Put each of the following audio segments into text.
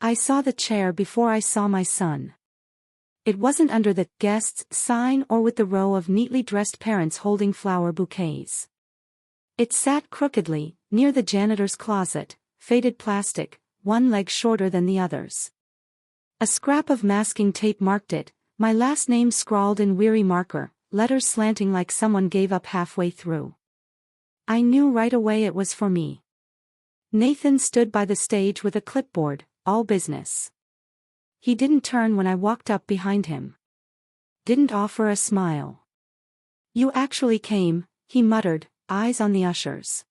I saw the chair before I saw my son. It wasn't under the guests sign or with the row of neatly dressed parents holding flower bouquets. It sat crookedly, near the janitor's closet, faded plastic, one leg shorter than the others. A scrap of masking tape marked it, my last name scrawled in weary marker, letters slanting like someone gave up halfway through. I knew right away it was for me. Nathan stood by the stage with a clipboard, all business. He didn't turn when I walked up behind him. Didn't offer a smile. "You actually came," he muttered, eyes on the ushers.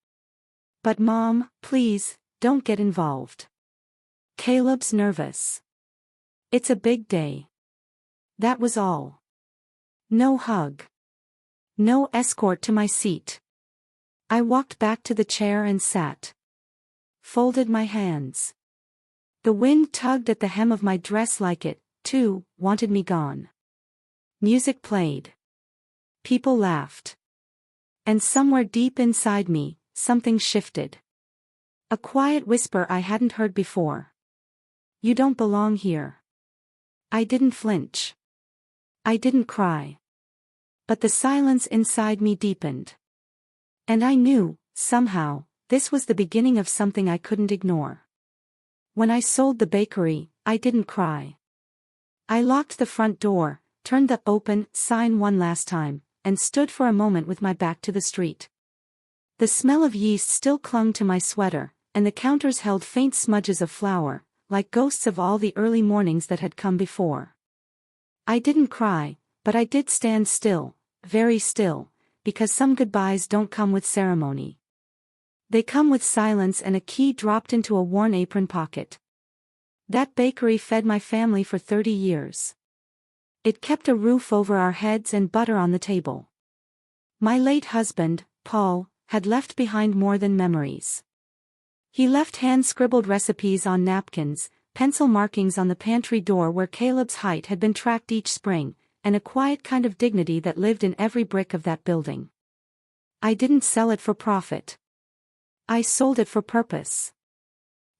"But Mom, please, don't get involved. Caleb's nervous. It's a big day." That was all. No hug. No escort to my seat. I walked back to the chair and sat. Folded my hands. The wind tugged at the hem of my dress like it, too, wanted me gone. Music played. People laughed. And somewhere deep inside me, something shifted. A quiet whisper I hadn't heard before. "You don't belong here." I didn't flinch. I didn't cry. But the silence inside me deepened. And I knew, somehow, this was the beginning of something I couldn't ignore. When I sold the bakery, I didn't cry. I locked the front door, turned the open sign one last time, and stood for a moment with my back to the street. The smell of yeast still clung to my sweater, and the counters held faint smudges of flour, like ghosts of all the early mornings that had come before. I didn't cry, but I did stand still, very still, because some goodbyes don't come with ceremony. They come with silence and a key dropped into a worn apron pocket. That bakery fed my family for 30 years. It kept a roof over our heads and butter on the table. My late husband, Paul, had left behind more than memories. He left hand-scribbled recipes on napkins, pencil markings on the pantry door where Caleb's height had been tracked each spring, and a quiet kind of dignity that lived in every brick of that building. I didn't sell it for profit. I sold it for purpose.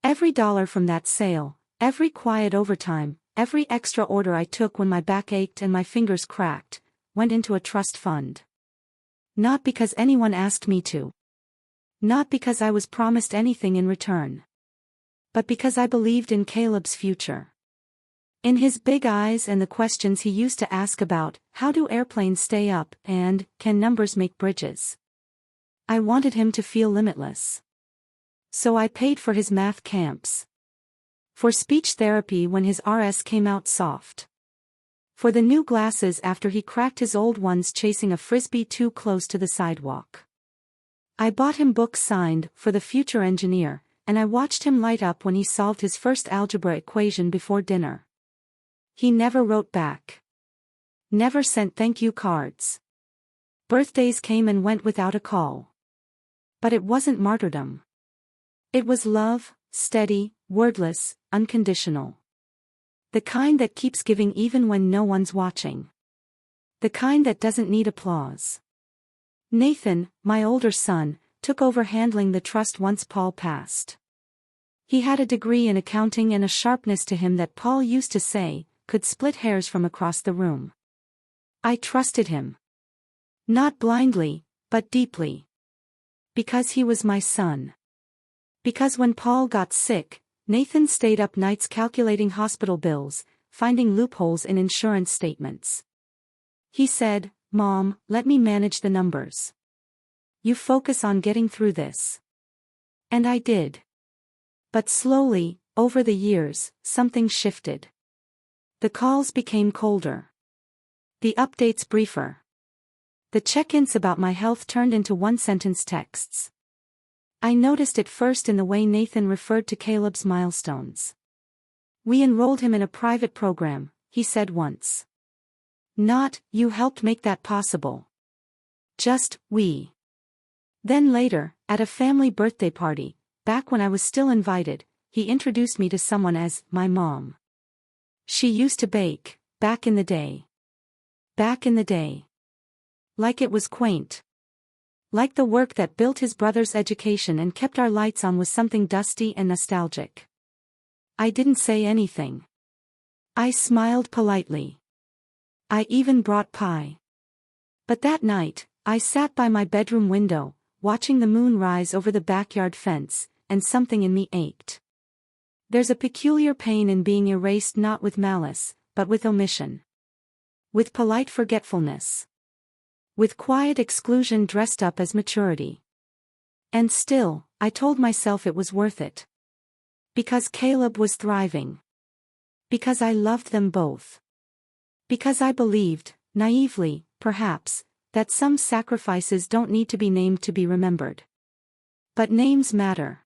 Every dollar from that sale, every quiet overtime, every extra order I took when my back ached and my fingers cracked, went into a trust fund. Not because anyone asked me to. Not because I was promised anything in return. But because I believed in Caleb's future. In his big eyes and the questions he used to ask about, how do airplanes stay up, and, can numbers make bridges? I wanted him to feel limitless. So I paid for his math camps. For speech therapy when his RS came out soft. For the new glasses after he cracked his old ones chasing a frisbee too close to the sidewalk. I bought him books signed, For the Future Engineer, and I watched him light up when he solved his first algebra equation before dinner. He never wrote back. Never sent thank you cards. Birthdays came and went without a call. But it wasn't martyrdom. It was love, steady, wordless, unconditional. The kind that keeps giving even when no one's watching. The kind that doesn't need applause. Nathan, my older son, took over handling the trust once Paul passed. He had a degree in accounting and a sharpness to him that Paul used to say, could split hairs from across the room. I trusted him. Not blindly, but deeply. Because he was my son. Because when Paul got sick, Nathan stayed up nights calculating hospital bills, finding loopholes in insurance statements. He said, "Mom, let me manage the numbers. You focus on getting through this." And I did. But slowly, over the years, something shifted. The calls became colder. The updates briefer. The check-ins about my health turned into one-sentence texts. I noticed it first in the way Nathan referred to Caleb's milestones. "We enrolled him in a private program," he said once. Not, "You helped make that possible." Just, "We." Then later, at a family birthday party, back when I was still invited, he introduced me to someone as my mom. She used to bake, back in the day. Back in the day. Like it was quaint. Like the work that built his brother's education and kept our lights on was something dusty and nostalgic. I didn't say anything. I smiled politely. I even brought pie. But that night, I sat by my bedroom window, watching the moon rise over the backyard fence, and something in me ached. There's a peculiar pain in being erased not with malice, but with omission. With polite forgetfulness. With quiet exclusion dressed up as maturity. And still, I told myself it was worth it. Because Caleb was thriving. Because I loved them both. Because I believed, naively, perhaps, that some sacrifices don't need to be named to be remembered. But names matter.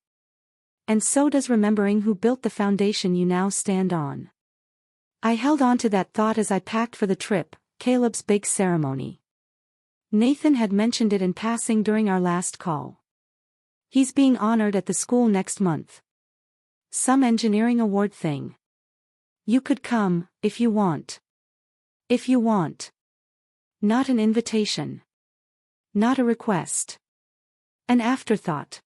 And so does remembering who built the foundation you now stand on. I held on to that thought as I packed for the trip, Caleb's big ceremony. Nathan had mentioned it in passing during our last call. He's being honored at the school next month. Some engineering award thing. You could come, if you want. If you want. Not an invitation. Not a request. An afterthought.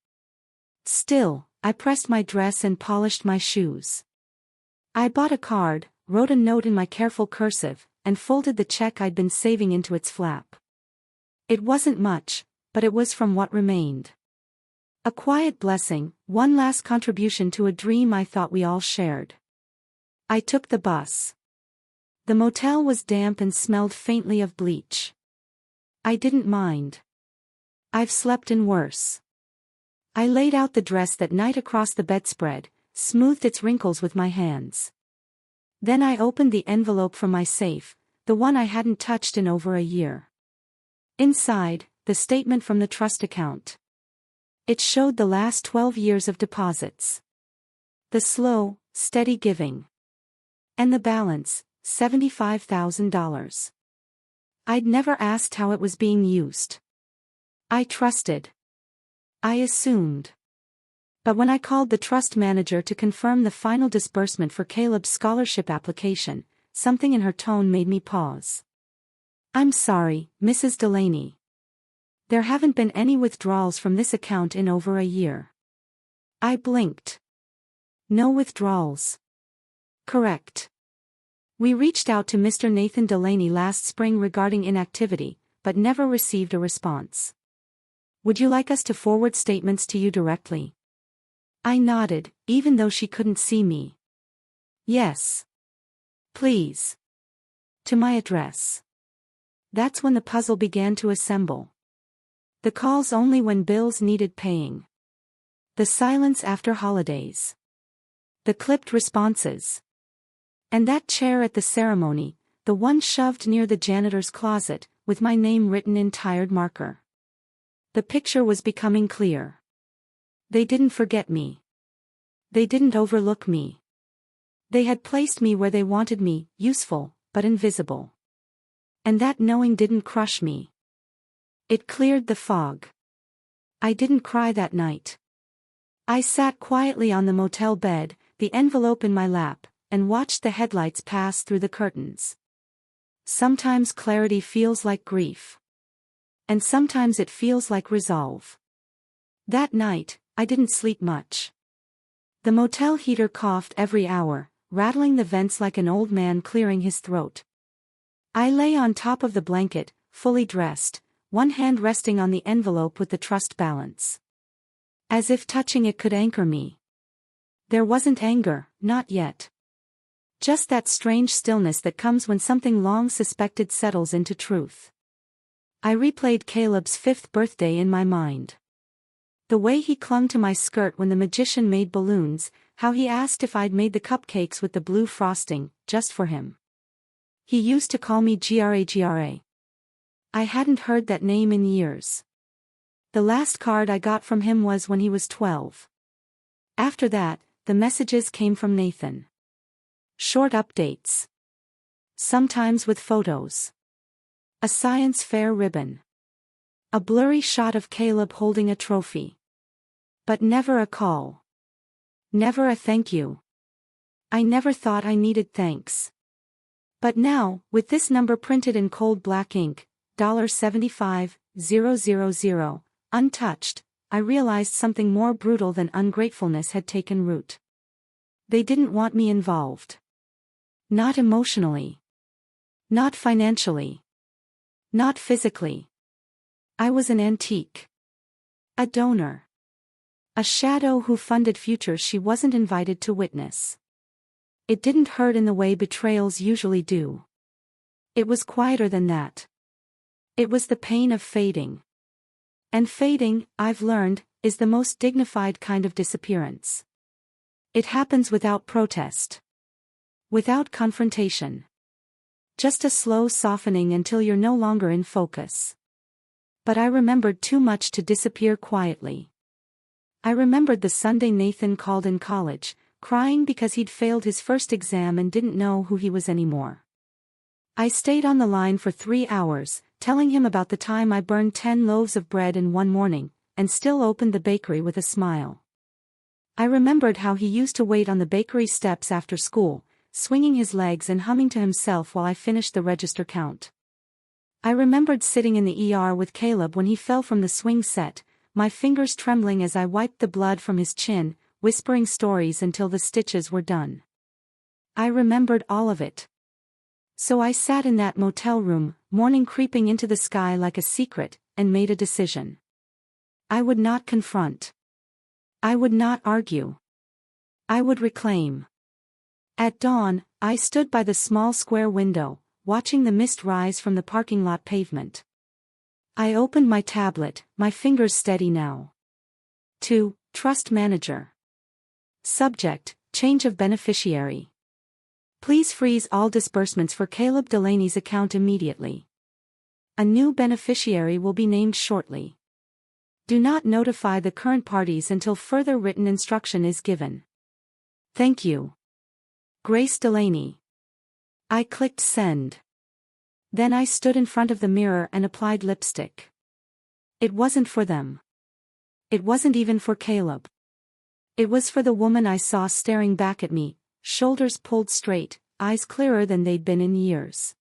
Still, I pressed my dress and polished my shoes. I bought a card, wrote a note in my careful cursive, and folded the check I'd been saving into its flap. It wasn't much, but it was from what remained. A quiet blessing, one last contribution to a dream I thought we all shared. I took the bus. The motel was damp and smelled faintly of bleach. I didn't mind. I've slept in worse. I laid out the dress that night across the bedspread, smoothed its wrinkles with my hands. Then I opened the envelope from my safe, the one I hadn't touched in over a year. Inside, the statement from the trust account. It showed the last 12 years of deposits. The slow, steady giving. And the balance, $75,000. I'd never asked how it was being used. I trusted. I assumed. But when I called the trust manager to confirm the final disbursement for Caleb's scholarship application, something in her tone made me pause. I'm sorry, Mrs. Delaney. There haven't been any withdrawals from this account in over a year. I blinked. No withdrawals. Correct. We reached out to Mr. Nathan Delaney last spring regarding inactivity, but never received a response. Would you like us to forward statements to you directly? I nodded, even though she couldn't see me. Yes. Please. To my address. That's when the puzzle began to assemble. The calls only when bills needed paying. The silence after holidays. The clipped responses. And that chair at the ceremony, the one shoved near the janitor's closet, with my name written in tired marker. The picture was becoming clear. They didn't forget me. They didn't overlook me. They had placed me where they wanted me, useful, but invisible. And that knowing didn't crush me. It cleared the fog. I didn't cry that night. I sat quietly on the motel bed, the envelope in my lap, and watched the headlights pass through the curtains. Sometimes clarity feels like grief. And sometimes it feels like resolve. That night, I didn't sleep much. The motel heater coughed every hour, rattling the vents like an old man clearing his throat. I lay on top of the blanket, fully dressed, one hand resting on the envelope with the trust balance. As if touching it could anchor me. There wasn't anger, not yet. Just that strange stillness that comes when something long suspected settles into truth. I replayed Caleb's 5th birthday in my mind. The way he clung to my skirt when the magician made balloons, how he asked if I'd made the cupcakes with the blue frosting, just for him. He used to call me Gra. I hadn't heard that name in years. The last card I got from him was when he was 12. After that, the messages came from Nathan. Short updates. Sometimes with photos. A science fair ribbon. A blurry shot of Caleb holding a trophy. But never a call. Never a thank you. I never thought I needed thanks. But now, with this number printed in cold black ink, $75,000, untouched, I realized something more brutal than ungratefulness had taken root. They didn't want me involved. Not emotionally. Not financially. Not physically. I was an antique. A donor. A shadow who funded futures she wasn't invited to witness. It didn't hurt in the way betrayals usually do. It was quieter than that. It was the pain of fading. And fading, I've learned, is the most dignified kind of disappearance. It happens without protest. Without confrontation. Just a slow softening until you're no longer in focus. But I remembered too much to disappear quietly. I remembered the Sunday Nathan called in college, crying because he'd failed his first exam and didn't know who he was anymore. I stayed on the line for 3 hours, telling him about the time I burned 10 loaves of bread in one morning, and still opened the bakery with a smile. I remembered how he used to wait on the bakery steps after school, swinging his legs and humming to himself while I finished the register count. I remembered sitting in the ER with Caleb when he fell from the swing set, my fingers trembling as I wiped the blood from his chin, whispering stories until the stitches were done. I remembered all of it. So I sat in that motel room, morning creeping into the sky like a secret, and made a decision. I would not confront. I would not argue. I would reclaim. At dawn, I stood by the small square window, watching the mist rise from the parking lot pavement. I opened my tablet, my fingers steady now. 2. Trust Manager. Subject, change of beneficiary. Please freeze all disbursements for Caleb Delaney's account immediately. A new beneficiary will be named shortly. Do not notify the current parties until further written instruction is given. Thank you. Grace Delaney. I clicked send. Then I stood in front of the mirror and applied lipstick. It wasn't for them. It wasn't even for Caleb. It was for the woman I saw staring back at me, shoulders pulled straight, eyes clearer than they'd been in years.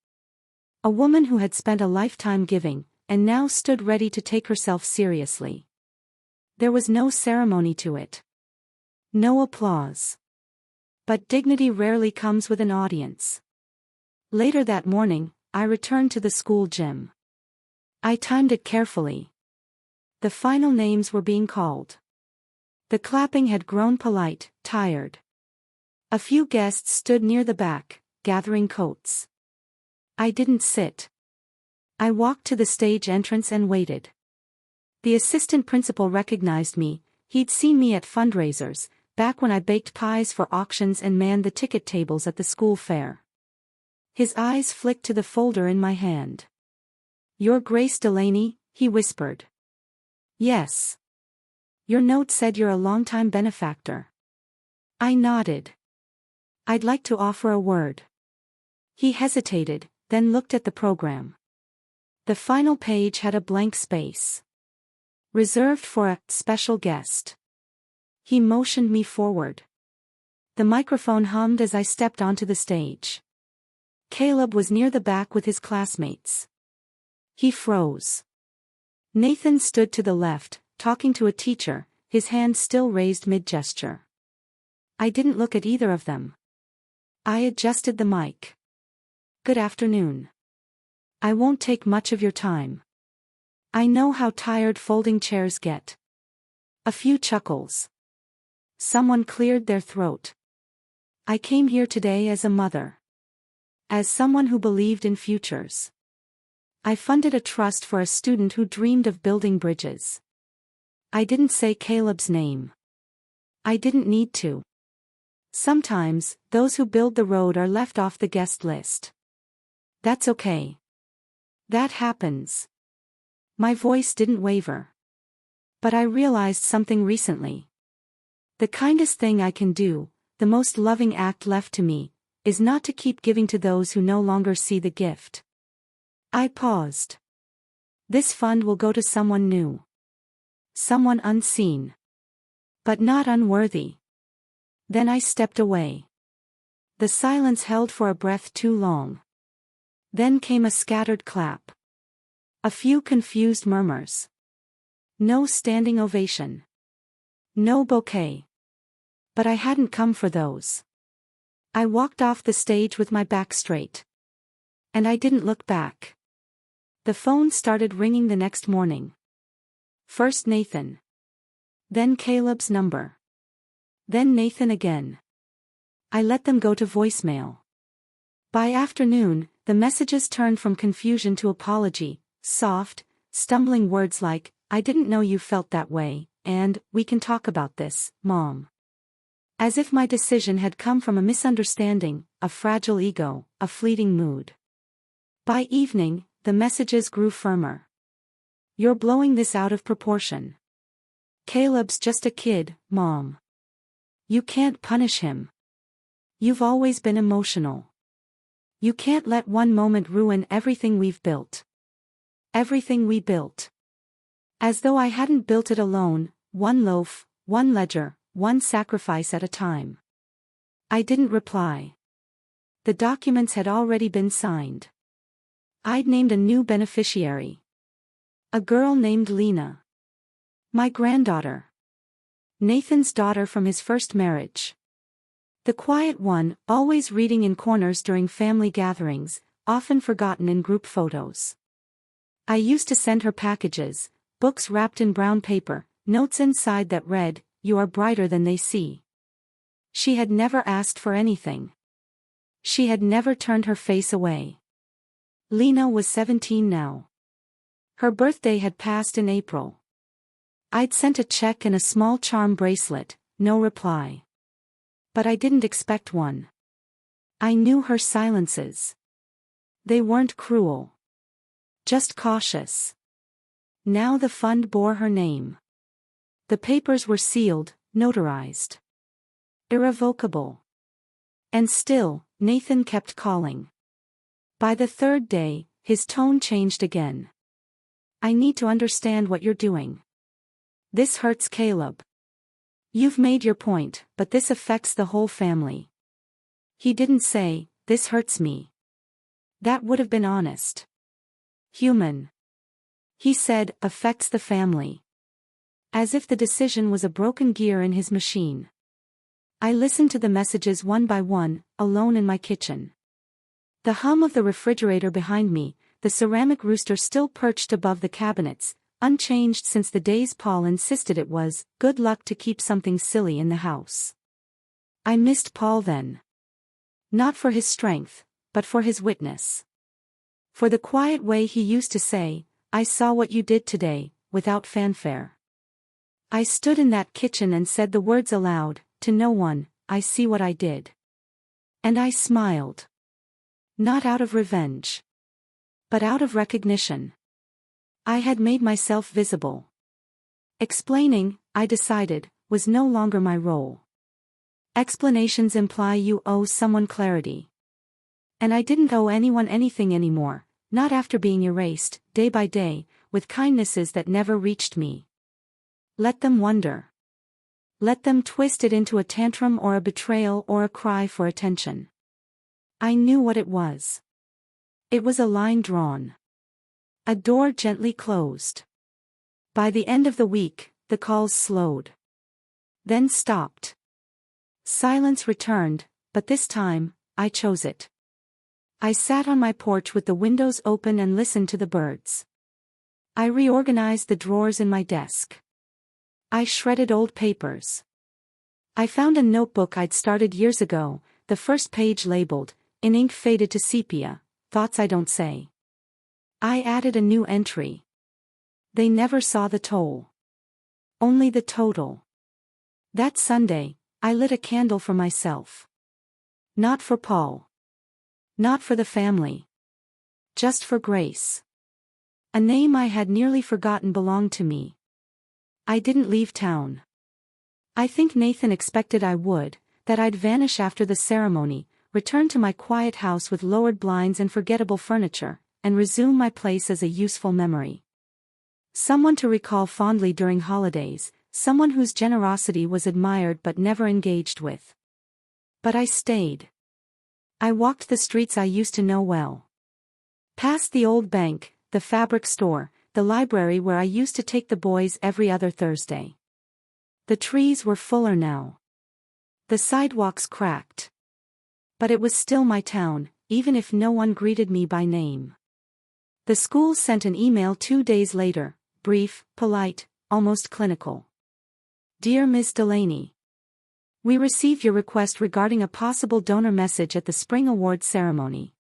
A woman who had spent a lifetime giving, and now stood ready to take herself seriously. There was no ceremony to it. No applause. But dignity rarely comes with an audience. Later that morning, I returned to the school gym. I timed it carefully. The final names were being called. The clapping had grown polite, tired. A few guests stood near the back, gathering coats. I didn't sit. I walked to the stage entrance and waited. The assistant principal recognized me. He'd seen me at fundraisers, back when I baked pies for auctions and manned the ticket tables at the school fair. His eyes flicked to the folder in my hand. "You're Grace Delaney," he whispered. "Yes. Your note said you're a longtime benefactor." I nodded. "I'd like to offer a word." He hesitated, then looked at the program. The final page had a blank space. Reserved for a special guest. He motioned me forward. The microphone hummed as I stepped onto the stage. Caleb was near the back with his classmates. He froze. Nathan stood to the left, talking to a teacher, his hand still raised mid-gesture. I didn't look at either of them. I adjusted the mic. "Good afternoon. I won't take much of your time. I know how tired folding chairs get." A few chuckles. Someone cleared their throat. "I came here today as a mother. As someone who believed in futures. I funded a trust for a student who dreamed of building bridges. I didn't say Caleb's name. I didn't need to. Sometimes, those who build the road are left off the guest list. That's okay. That happens." My voice didn't waver. But I realized something recently. The kindest thing I can do, the most loving act left to me, is not to keep giving to those who no longer see the gift. I paused. This fund will go to someone new. Someone unseen. But not unworthy. Then I stepped away. The silence held for a breath too long. Then came a scattered clap. A few confused murmurs. No standing ovation. No bouquet. But I hadn't come for those. I walked off the stage with my back straight. And I didn't look back. The phone started ringing the next morning. First Nathan. Then Caleb's number. Then Nathan again. I let them go to voicemail. By afternoon, the messages turned from confusion to apology, soft, stumbling words like, "I didn't know you felt that way," and, "We can talk about this, Mom." As if my decision had come from a misunderstanding, a fragile ego, a fleeting mood. By evening, the messages grew firmer. "You're blowing this out of proportion. Caleb's just a kid, Mom. You can't punish him. You've always been emotional. You can't let one moment ruin everything we've built. Everything we built." As though I hadn't built it alone, one loaf, one ledger, one sacrifice at a time. I didn't reply. The documents had already been signed. I'd named a new beneficiary. A girl named Lena. My granddaughter. Nathan's daughter from his first marriage. The quiet one, always reading in corners during family gatherings, often forgotten in group photos. I used to send her packages, books wrapped in brown paper, notes inside that read, "You are brighter than they see." She had never asked for anything. She had never turned her face away. Lena was 17 now. Her birthday had passed in April. I'd sent a check and a small charm bracelet, no reply. But I didn't expect one. I knew her silences. They weren't cruel. Just cautious. Now the fund bore her name. The papers were sealed, notarized. Irrevocable. And still, Nathan kept calling. By the third day, his tone changed again. "I need to understand what you're doing. This hurts Caleb. You've made your point, but this affects the whole family." He didn't say, "This hurts me." That would have been honest. Human. He said, "Affects the family." As if the decision was a broken gear in his machine. I listened to the messages one by one, alone in my kitchen. The hum of the refrigerator behind me, the ceramic rooster still perched above the cabinets, unchanged since the days Paul insisted it was good luck to keep something silly in the house. I missed Paul then. Not for his strength, but for his witness. For the quiet way he used to say, "I saw what you did today," without fanfare. I stood in that kitchen and said the words aloud, to no one, "I see what I did." And I smiled. Not out of revenge. But out of recognition. I had made myself visible. Explaining, I decided, was no longer my role. Explanations imply you owe someone clarity. And I didn't owe anyone anything anymore, not after being erased, day by day, with kindnesses that never reached me. Let them wonder. Let them twist it into a tantrum or a betrayal or a cry for attention. I knew what it was. It was a line drawn. A door gently closed. By the end of the week, the calls slowed. Then stopped. Silence returned, but this time, I chose it. I sat on my porch with the windows open and listened to the birds. I reorganized the drawers in my desk. I shredded old papers. I found a notebook I'd started years ago, the first page labeled, in ink faded to sepia, "Thoughts I Don't Say." I added a new entry. They never saw the toll. Only the total. That Sunday, I lit a candle for myself. Not for Paul. Not for the family. Just for Grace. A name I had nearly forgotten belonged to me. I didn't leave town. I think Nathan expected I would, that I'd vanish after the ceremony, return to my quiet house with lowered blinds and forgettable furniture, and resume my place as a useful memory. Someone to recall fondly during holidays, someone whose generosity was admired but never engaged with. But I stayed. I walked the streets I used to know well. Past the old bank, the fabric store, the library where I used to take the boys every other Thursday. The trees were fuller now. The sidewalks cracked. But it was still my town, even if no one greeted me by name. The school sent an email 2 days later, brief, polite, almost clinical. Dear Ms. Delaney, we received your request regarding a possible donor message at the Spring Awards ceremony.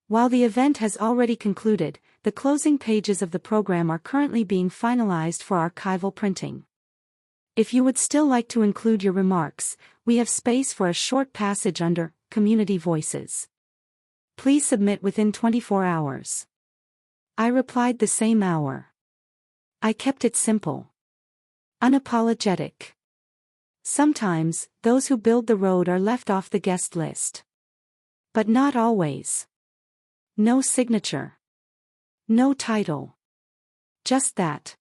While the event has already concluded, the closing pages of the program are currently being finalized for archival printing. If you would still like to include your remarks, we have space for a short passage under Community Voices. Please submit within 24 hours. I replied the same hour. I kept it simple. Unapologetic. Sometimes, those who build the road are left off the guest list. But not always. No signature. No title. Just that.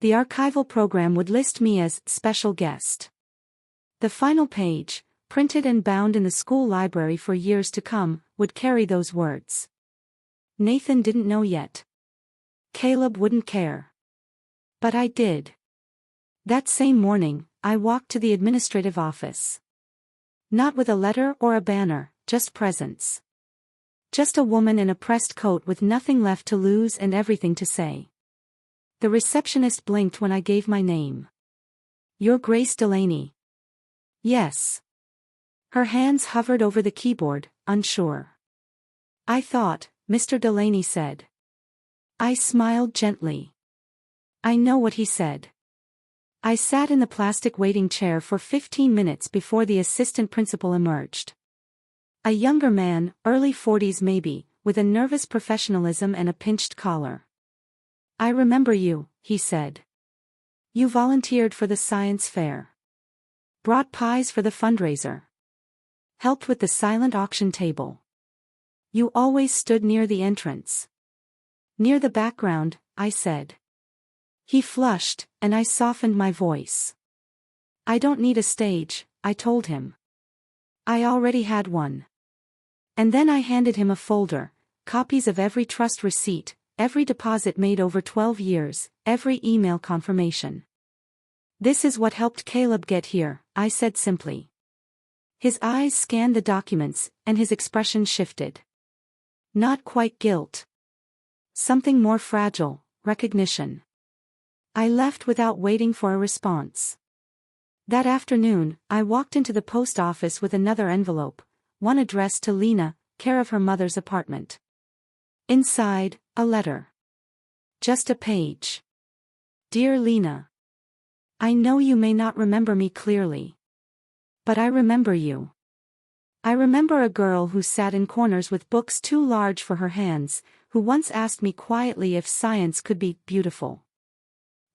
The archival program would list me as special guest. The final page, printed and bound in the school library for years to come, would carry those words. Nathan didn't know yet. Caleb wouldn't care. But I did. That same morning, I walked to the administrative office. Not with a letter or a banner, just presents. Just a woman in a pressed coat with nothing left to lose and everything to say. The receptionist blinked when I gave my name. You're Grace Delaney. Yes. Her hands hovered over the keyboard, unsure. I thought, Mr. Delaney said. I smiled gently. I know what he said. I sat in the plastic waiting chair for 15 minutes before the assistant principal emerged. A younger man, early 40s maybe, with a nervous professionalism and a pinched collar. I remember you, he said. You volunteered for the science fair. Brought pies for the fundraiser. Helped with the silent auction table. You always stood near the entrance. Near the background, I said. He flushed, and I softened my voice. I don't need a stage, I told him. I already had one. And then I handed him a folder, copies of every trust receipt, every deposit made over 12 years, every email confirmation. This is what helped Caleb get here, I said simply. His eyes scanned the documents, and his expression shifted. Not quite guilt. Something more fragile, recognition. I left without waiting for a response. That afternoon, I walked into the post office with another envelope, one addressed to Lena, care of her mother's apartment. Inside, a letter. Just a page. Dear Lena. I know you may not remember me clearly. But I remember you. I remember a girl who sat in corners with books too large for her hands, who once asked me quietly if science could be beautiful.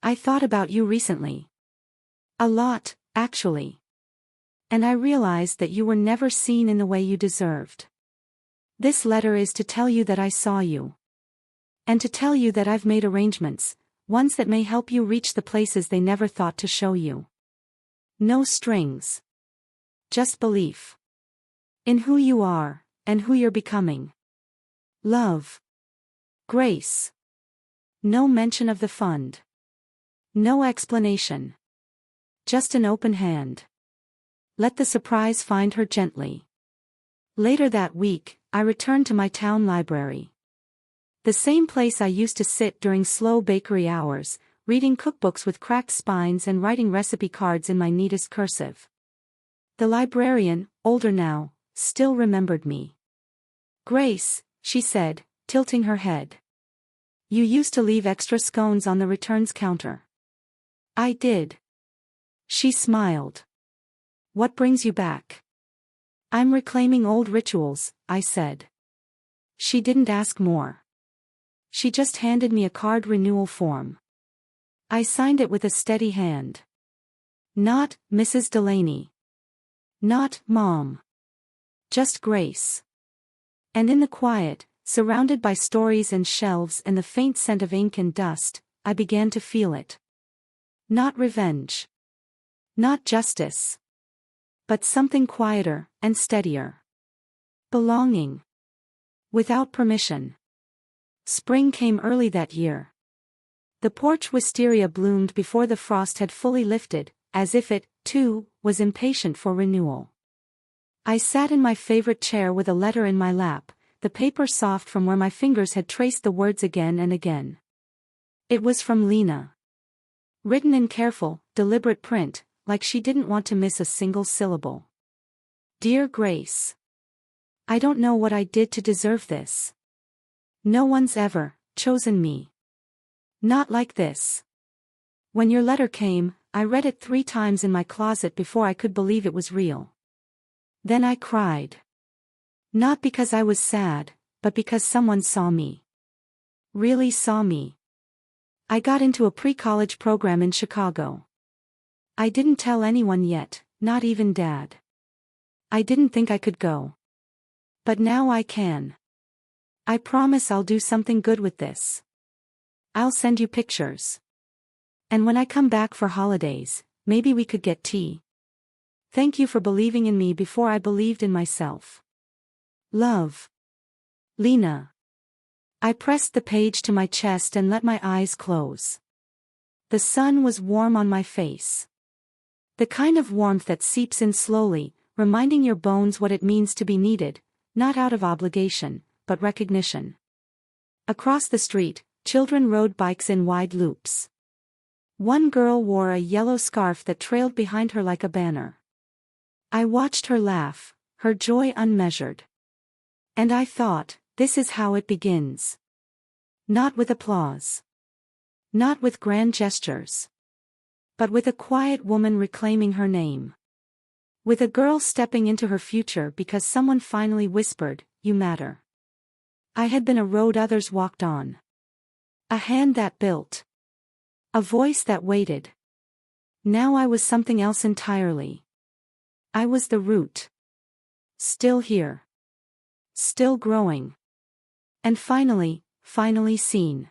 I thought about you recently. A lot, actually. And I realized that you were never seen in the way you deserved. This letter is to tell you that I saw you. And to tell you that I've made arrangements, ones that may help you reach the places they never thought to show you. No strings. Just belief. In who you are, and who you're becoming. Love. Grace. No mention of the fund. No explanation. Just an open hand. Let the surprise find her gently. Later that week, I returned to my town library. The same place I used to sit during slow bakery hours, reading cookbooks with cracked spines and writing recipe cards in my neatest cursive. The librarian, older now, still remembered me. Grace, she said, tilting her head. You used to leave extra scones on the returns counter. I did. She smiled. What brings you back? I'm reclaiming old rituals, I said. She didn't ask more. She just handed me a card renewal form. I signed it with a steady hand. Not Mrs. Delaney. Not Mom. Just Grace. And in the quiet, surrounded by stories and shelves and the faint scent of ink and dust, I began to feel it. Not revenge. Not justice. But something quieter and steadier. Belonging. Without permission. Spring came early that year. The porch wisteria bloomed before the frost had fully lifted, as if it, too, was impatient for renewal. I sat in my favorite chair with a letter in my lap, the paper soft from where my fingers had traced the words again and again. It was from Lena. Written in careful, deliberate print, like she didn't want to miss a single syllable. Dear Grace. I don't know what I did to deserve this. No one's ever chosen me. Not like this. When your letter came, I read it 3 times in my closet before I could believe it was real. Then I cried. Not because I was sad, but because someone saw me. Really saw me. I got into a pre-college program in Chicago. I didn't tell anyone yet, not even Dad. I didn't think I could go. But now I can. I promise I'll do something good with this. I'll send you pictures. And when I come back for holidays, maybe we could get tea. Thank you for believing in me before I believed in myself. Love. Lena. I pressed the page to my chest and let my eyes close. The sun was warm on my face. The kind of warmth that seeps in slowly, reminding your bones what it means to be needed, not out of obligation, but recognition. Across the street, children rode bikes in wide loops. One girl wore a yellow scarf that trailed behind her like a banner. I watched her laugh, her joy unmeasured. And I thought, this is how it begins. Not with applause. Not with grand gestures. But with a quiet woman reclaiming her name. With a girl stepping into her future because someone finally whispered, "You matter." I had been a road others walked on. A hand that built. A voice that waited. Now I was something else entirely. I was the root. Still here. Still growing. And finally seen.